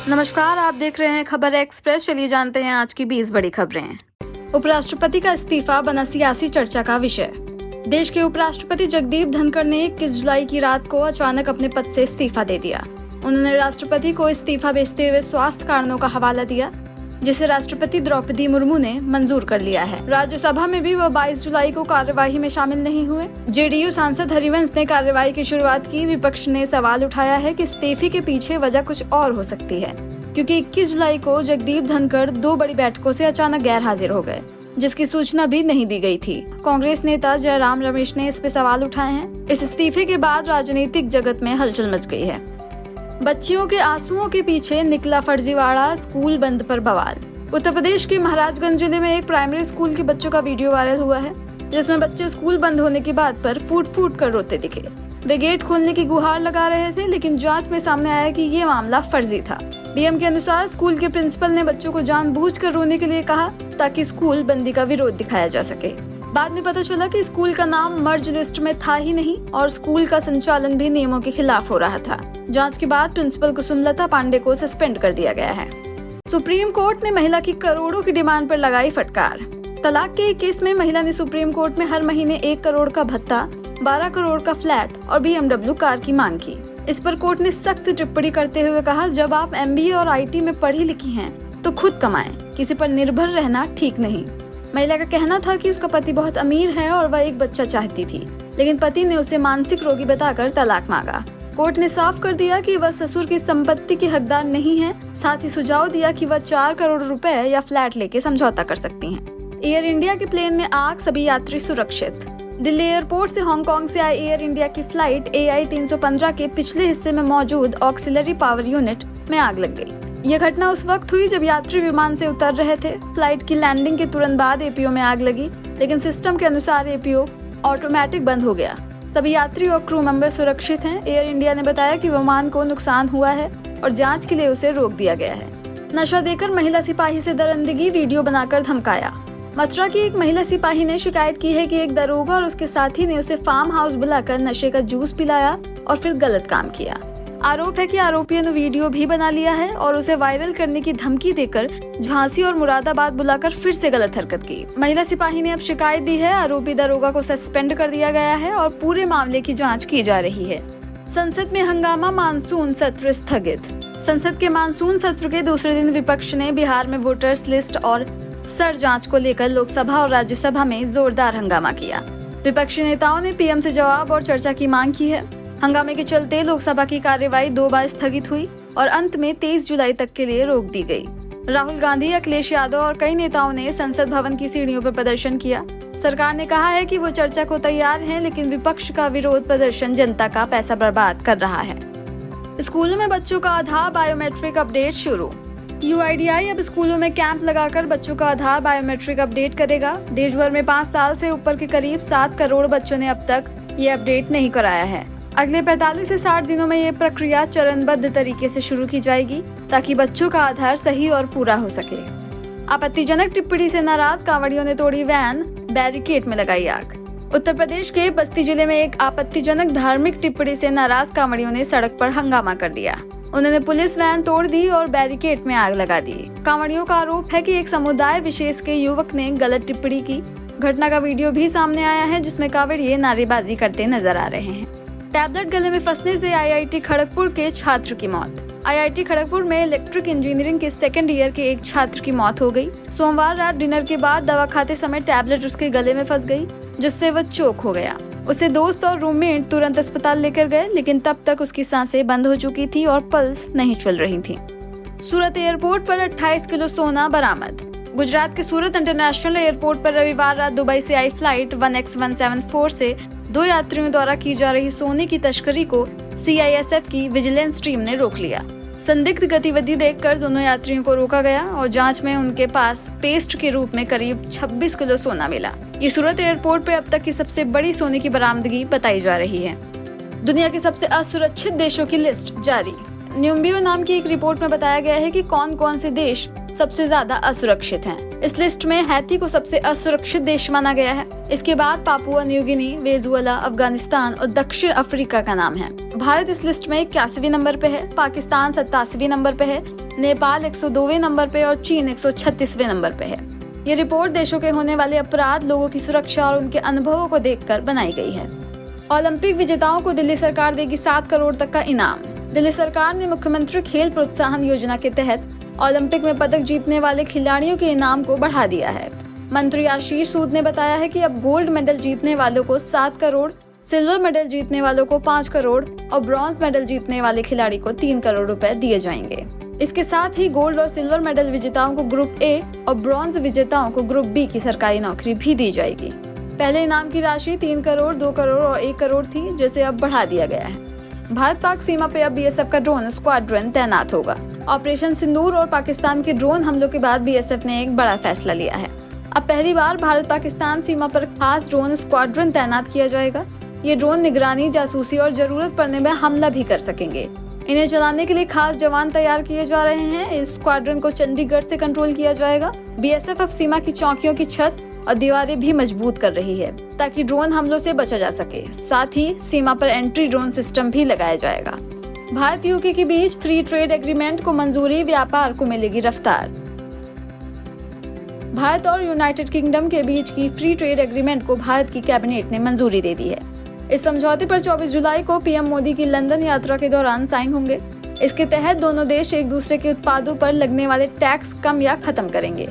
नमस्कार, आप देख रहे हैं खबर एक्सप्रेस। चलिए जानते हैं आज की 20 बड़ी खबरें। उपराष्ट्रपति का इस्तीफा बना सियासी चर्चा का विषय। देश के उपराष्ट्रपति जगदीप धनखड़ ने 21 जुलाई की रात को अचानक अपने पद से इस्तीफा दे दिया। उन्होंने राष्ट्रपति को इस्तीफा भेजते हुए स्वास्थ्य कारणों का हवाला दिया, जिसे राष्ट्रपति द्रौपदी मुर्मू ने मंजूर कर लिया है। राज्यसभा में भी वह 22 जुलाई को कार्यवाही में शामिल नहीं हुए। जेडीयू सांसद हरिवंश ने कार्यवाही की शुरुआत की। विपक्ष ने सवाल उठाया है कि इस्तीफे के पीछे वजह कुछ और हो सकती है, क्योंकि 21 जुलाई को जगदीप धनखड़ 2 बड़ी बैठकों से अचानक गैर हाजिर हो गए, जिसकी सूचना भी नहीं दी गई थी। कांग्रेस नेता जयराम रमेश ने इस पे सवाल उठाए हैं। इस इस्तीफे के बाद राजनीतिक जगत में हलचल मच गई है। बच्चियों के आंसुओं के पीछे निकला फर्जीवाड़ा, स्कूल बंद पर बवाल। उत्तर प्रदेश के महाराजगंज जिले में एक प्राइमरी स्कूल के बच्चों का वीडियो वायरल हुआ है, जिसमें बच्चे स्कूल बंद होने की बात पर फूट फूट कर रोते दिखे। वे गेट खोलने की गुहार लगा रहे थे, लेकिन जांच में सामने आया कि ये मामला फर्जी था। डीएम के अनुसार स्कूल के प्रिंसिपल ने बच्चों को जानबूझकर रोने के लिए कहा, ताकि स्कूल बंदी का विरोध दिखाया जा सके। बाद में पता चला कि स्कूल का नाम मर्ज लिस्ट में था ही नहीं और स्कूल का संचालन भी नियमों के खिलाफ हो रहा था। जांच के बाद प्रिंसिपल कुसुमलता पांडे को सस्पेंड कर दिया गया है। सुप्रीम कोर्ट ने महिला की करोड़ों की डिमांड पर लगाई फटकार। तलाक के एक केस में महिला ने सुप्रीम कोर्ट में हर महीने 1 करोड़ का भत्ता, 12 करोड़ का फ्लैट और BMW कार की मांग की। इस पर कोर्ट ने सख्त टिप्पणी करते हुए कहा, जब आप MBA और IT में पढ़ी लिखी हैं, तो खुद कमाएं, किसी पर निर्भर रहना ठीक नहीं। महिला का कहना था कि उसका पति बहुत अमीर है और वह एक बच्चा चाहती थी, लेकिन पति ने उसे मानसिक रोगी बताकर तलाक मांगा। कोर्ट ने साफ कर दिया कि वह ससुर की संपत्ति की हकदार नहीं है। साथ ही सुझाव दिया कि वह 4 करोड़ रुपए या फ्लैट लेके समझौता कर सकती हैं। एयर इंडिया के प्लेन में आग, सभी यात्री सुरक्षित। दिल्ली एयरपोर्ट से हांगकांग से आई एयर इंडिया की फ्लाइट AI 315 के पिछले हिस्से में मौजूद ऑक्सिलरी पावर यूनिट में आग लग गई। यह घटना उस वक्त हुई जब यात्री विमान से उतर रहे थे। फ्लाइट की लैंडिंग के तुरंत बाद APO में आग लगी, लेकिन सिस्टम के अनुसार APO ऑटोमेटिक बंद हो गया। सभी यात्री और क्रू मेंबर सुरक्षित हैं। एयर इंडिया ने बताया कि विमान को नुकसान हुआ है और जांच के लिए उसे रोक दिया गया है। नशा देकर महिला सिपाही से दरिंदगी, वीडियो बनाकर धमकाया। मथुरा की एक महिला सिपाही ने शिकायत की है कि एक दरोगा और उसके साथी ने उसे फार्म हाउस बुलाकर नशे का जूस पिलाया और फिर गलत काम किया। आरोप है कि आरोपियों ने वीडियो भी बना लिया है और उसे वायरल करने की धमकी देकर झांसी और मुरादाबाद बुलाकर फिर से गलत हरकत की। महिला सिपाही ने अब शिकायत दी है। आरोपी दरोगा को सस्पेंड कर दिया गया है और पूरे मामले की जांच की जा रही है। संसद में हंगामा, मानसून सत्र स्थगित। संसद के मानसून सत्र के दूसरे दिन विपक्ष ने बिहार में वोटर्स लिस्ट और सर जांच को लेकर लोकसभा और राज्यसभा में जोरदार हंगामा किया। विपक्षी नेताओं ने PM से जवाब और चर्चा की मांग की है। हंगामे के चलते लोकसभा की कार्यवाही 2 बार स्थगित हुई और अंत में 23 जुलाई तक के लिए रोक दी गई। राहुल गांधी, अखिलेश यादव और कई नेताओं ने संसद भवन की सीढ़ियों पर प्रदर्शन किया। सरकार ने कहा है कि वो चर्चा को तैयार है, लेकिन विपक्ष का विरोध प्रदर्शन जनता का पैसा बर्बाद कर रहा है। स्कूलों में बच्चों का आधार बायोमेट्रिक अपडेट शुरू। UIDAI अब स्कूलों में कैंप लगाकर बच्चों का आधार बायोमेट्रिक अपडेट करेगा। देश भर में 5 साल से ऊपर के करीब 7 करोड़ बच्चों ने अब तक ये अपडेट नहीं कराया है। अगले 45 से 60 दिनों में ये प्रक्रिया चरणबद्ध तरीके से शुरू की जाएगी, ताकि बच्चों का आधार सही और पूरा हो सके। आपत्तिजनक टिप्पणी से नाराज कांवड़ियों ने तोड़ी वैन, बैरिकेड में लगाई आग। उत्तर प्रदेश के बस्ती जिले में एक आपत्तिजनक धार्मिक टिप्पणी से नाराज कांवड़ियों ने सड़क पर हंगामा कर दिया। उन्होंने पुलिस वैन तोड़ दी और बैरिकेड में आग लगा दी। कांवड़ियों का आरोप है कि एक समुदाय विशेष के युवक ने गलत टिप्पणी की। घटना का वीडियो भी सामने आया है, जिसमें कांवड़िये नारेबाजी करते नजर आ रहे हैं। टैबलेट गले में फंसने से IIT खड़गपुर के छात्र की मौत। IIT खड़गपुर में इलेक्ट्रिक इंजीनियरिंग के 2nd ईयर के एक छात्र की मौत हो गई। सोमवार रात डिनर के बाद दवा खाते समय टैबलेट उसके गले में फंस गई, जिससे वह चोक हो गया। उसे दोस्त और रूममेट तुरंत अस्पताल लेकर गए, लेकिन तब तक उसकी सांसें बंद हो चुकी थी और पल्स नहीं चल रही थी। सूरत एयरपोर्ट पर 28 किलो सोना बरामद। गुजरात के सूरत इंटरनेशनल एयरपोर्ट पर रविवार रात दुबई से आई फ्लाइट 1X174 से 2 यात्रियों द्वारा की जा रही सोने की तस्करी को CISF की विजिलेंस टीम ने रोक लिया। संदिग्ध गतिविधि देखकर दोनों यात्रियों को रोका गया और जांच में उनके पास पेस्ट के रूप में करीब 26 किलो सोना मिला। ये सूरत एयरपोर्ट पर अब तक की सबसे बड़ी सोने की बरामदगी बताई जा रही है। दुनिया के सबसे असुरक्षित देशों की लिस्ट जारी। न्यूम्बियो नाम की एक रिपोर्ट में बताया गया है कि कौन कौन से देश सबसे ज्यादा असुरक्षित हैं। इस लिस्ट में हैती को सबसे असुरक्षित देश माना गया है। इसके बाद Papua New Guinea, Venezuela, Afghanistan और दक्षिण अफ्रीका का नाम है। भारत इस लिस्ट में 81वें नंबर पे है, पाकिस्तान 87वें नंबर पे है, नेपाल 102वें नंबर पे और चीन 136वें नंबर पे है। ये रिपोर्ट देशों के होने वाले अपराध, लोगों की सुरक्षा और उनके अनुभवों को देखकर बनाई गई है। ओलंपिक विजेताओं को दिल्ली सरकार देगी 7 करोड़ तक का इनाम। दिल्ली सरकार ने मुख्यमंत्री खेल प्रोत्साहन योजना के तहत ओलंपिक में पदक जीतने वाले खिलाड़ियों के इनाम को बढ़ा दिया है। मंत्री आशीष सूद ने बताया है कि अब गोल्ड मेडल जीतने वालों को 7 करोड़, सिल्वर मेडल जीतने वालों को 5 करोड़ और ब्रॉन्ज मेडल जीतने वाले खिलाड़ी को 3 करोड़ रुपए दिए जाएंगे। इसके साथ ही गोल्ड और सिल्वर मेडल विजेताओं को ग्रुप ए और ब्रॉन्ज विजेताओं को ग्रुप बी की सरकारी नौकरी भी दी जाएगी। पहले इनाम की राशि 3 करोड़, 2 करोड़ और 1 करोड़ थी, जिसे अब बढ़ा दिया गया है। भारत पाक सीमा पे अब बीएसएफ का ड्रोन स्क्वाड्रन तैनात होगा। ऑपरेशन सिंदूर और पाकिस्तान के ड्रोन हमलों के बाद बीएसएफ ने एक बड़ा फैसला लिया है। अब पहली बार भारत पाकिस्तान सीमा पर खास ड्रोन स्क्वाड्रन तैनात किया जाएगा। ये ड्रोन निगरानी, जासूसी और जरूरत पड़ने में हमला भी कर सकेंगे। इन्हें चलाने के लिए खास जवान तैयार किए जा रहे हैं। इस स्क्वाड्रन को चंडीगढ़ से कंट्रोल किया जाएगा। बीएसएफ अब सीमा की चौकियों की छत और दीवारें भी मजबूत कर रही है ताकि ड्रोन हमलों से बचा जा सके। साथ ही सीमा पर एंट्री ड्रोन सिस्टम भी लगाया जाएगा। भारत यूके के बीच फ्री ट्रेड एग्रीमेंट को मंजूरी, व्यापार को मिलेगी रफ्तार। भारत और यूनाइटेड किंगडम के बीच की फ्री ट्रेड एग्रीमेंट को भारत की कैबिनेट ने मंजूरी दे दी है। इस समझौते पर 24 जुलाई को पीएम मोदी की लंदन यात्रा के दौरान साइन होंगे। इसके तहत दोनों देश एक दूसरे के उत्पादों पर लगने वाले टैक्स कम या खत्म करेंगे।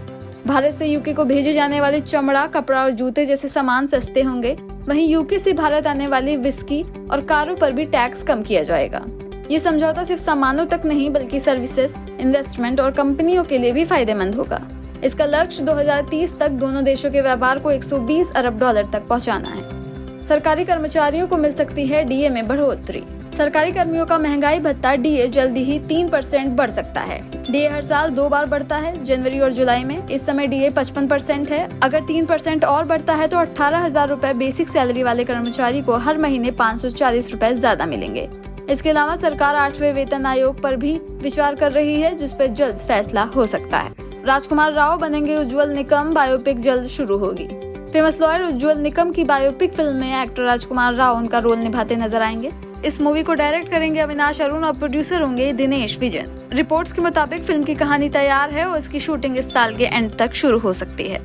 भारत से यूके को भेजे जाने वाले चमड़ा, कपड़ा और जूते जैसे सामान सस्ते होंगे। वहीं यूके से भारत आने वाली विस्की और कारों पर भी टैक्स कम किया जाएगा। ये समझौता सिर्फ सामानों तक नहीं बल्कि सर्विसेज, इन्वेस्टमेंट और कंपनियों के लिए भी फायदेमंद होगा। इसका लक्ष्य 2030 तक दोनों देशों के व्यापार को 120 अरब डॉलर तक पहुंचाना है। सरकारी कर्मचारियों को मिल सकती है डीए में बढ़ोतरी। सरकारी कर्मियों का महंगाई भत्ता डीए जल्दी ही 3% बढ़ सकता है। डीए हर साल 2 बार बढ़ता है, जनवरी और जुलाई में। इस समय डीए 55% है। अगर 3% और बढ़ता है तो 18,000 रुपए बेसिक सैलरी वाले कर्मचारी को हर महीने 540 रुपए ज्यादा मिलेंगे। इसके अलावा सरकार 8वें वेतन आयोग पर भी विचार कर रही है, जिस पर जल्द फैसला हो सकता है। राजकुमार राव बनेंगे उज्ज्वल निकम, बायोपिक जल्द शुरू होगी। फेमस लॉयर उज्ज्वल निकम की बायोपिक फिल्म में एक्टर राजकुमार राव उनका रोल निभाते नजर आएंगे। इस मूवी को डायरेक्ट करेंगे अविनाश अरुण और प्रोड्यूसर होंगे दिनेश विजन। रिपोर्ट्स के मुताबिक फिल्म की कहानी तैयार है और इसकी शूटिंग इस साल के एंड तक शुरू हो सकती है।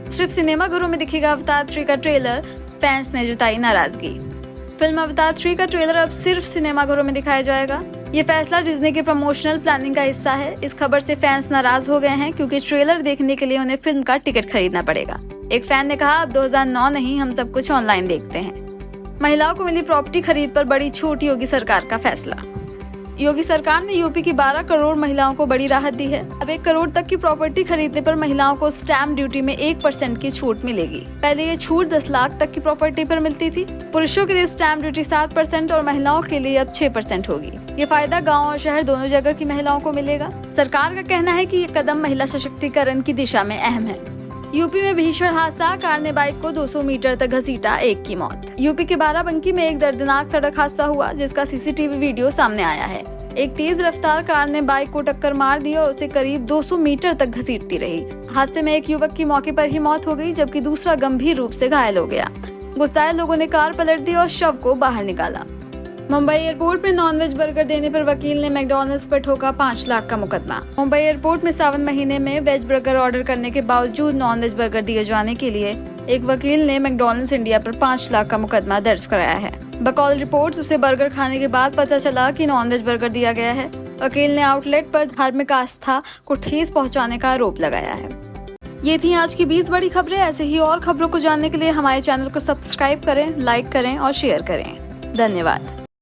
सिर्फ सिनेमाघरों में दिखेगा अवतार 3 का ट्रेलर, फैंस ने जताई नाराजगी। फिल्म अवतार 3 का ट्रेलर अब सिर्फ सिनेमाघरों में दिखाया जाएगा। ये फैसला डिज्नी के प्रमोशनल प्लानिंग का हिस्सा है। इस खबर से फैंस नाराज हो गए हैं क्योंकि ट्रेलर देखने के लिए उन्हें फिल्म का टिकट खरीदना पड़ेगा। एक फैन ने कहा, अब 2009 नहीं, हम सब कुछ ऑनलाइन देखते हैं। महिलाओं को मिली प्रॉपर्टी खरीद पर बड़ी छूट, योगी सरकार का फैसला। योगी सरकार ने यूपी की 12 करोड़ महिलाओं को बड़ी राहत दी है। अब 1 करोड़ तक की प्रॉपर्टी खरीदने पर महिलाओं को स्टैंप ड्यूटी में 1% की छूट मिलेगी। पहले ये छूट 10 लाख तक की प्रॉपर्टी पर मिलती थी। पुरुषों के लिए स्टैंप ड्यूटी 7% और महिलाओं के लिए अब 6% होगी। ये फायदा गाँव और शहर दोनों जगह की महिलाओं को मिलेगा। सरकार का कहना है कि ये कदम महिला सशक्तिकरण की दिशा में अहम है। यूपी में भीषण हादसा, कार ने बाइक को 200 मीटर तक घसीटा, 1 की मौत। यूपी के बाराबंकी में एक दर्दनाक सड़क हादसा हुआ, जिसका सीसीटीवी वीडियो सामने आया है। एक तेज रफ्तार कार ने बाइक को टक्कर मार दी और उसे करीब 200 मीटर तक घसीटती रही। हादसे में एक युवक की मौके पर ही मौत हो गई, जबकि दूसरा गंभीर रूप से घायल हो गया। गुस्साए लोगों ने कार पलट दी और शव को बाहर निकाला। मुंबई एयरपोर्ट में नॉनवेज बर्गर देने पर वकील ने मैकडॉनल्ड्स पर ठोका 5 लाख का मुकदमा। मुंबई एयरपोर्ट में सावन महीने में वेज बर्गर ऑर्डर करने के बावजूद नॉनवेज बर्गर दिए जाने के लिए एक वकील ने मैकडॉनल्ड्स इंडिया पर 5 लाख का मुकदमा दर्ज कराया है। बकौल रिपोर्ट्स, उसे बर्गर खाने के बाद पता चला कि नॉनवेज बर्गर दिया गया है। वकील ने आउटलेट पर धार्मिक आस्था को ठेस पहुँचाने का आरोप लगाया है। ये थी आज की 20 बड़ी खबरें। ऐसे ही और खबरों को जानने के लिए हमारे चैनल को सब्सक्राइब करें, लाइक करें और शेयर करें। धन्यवाद।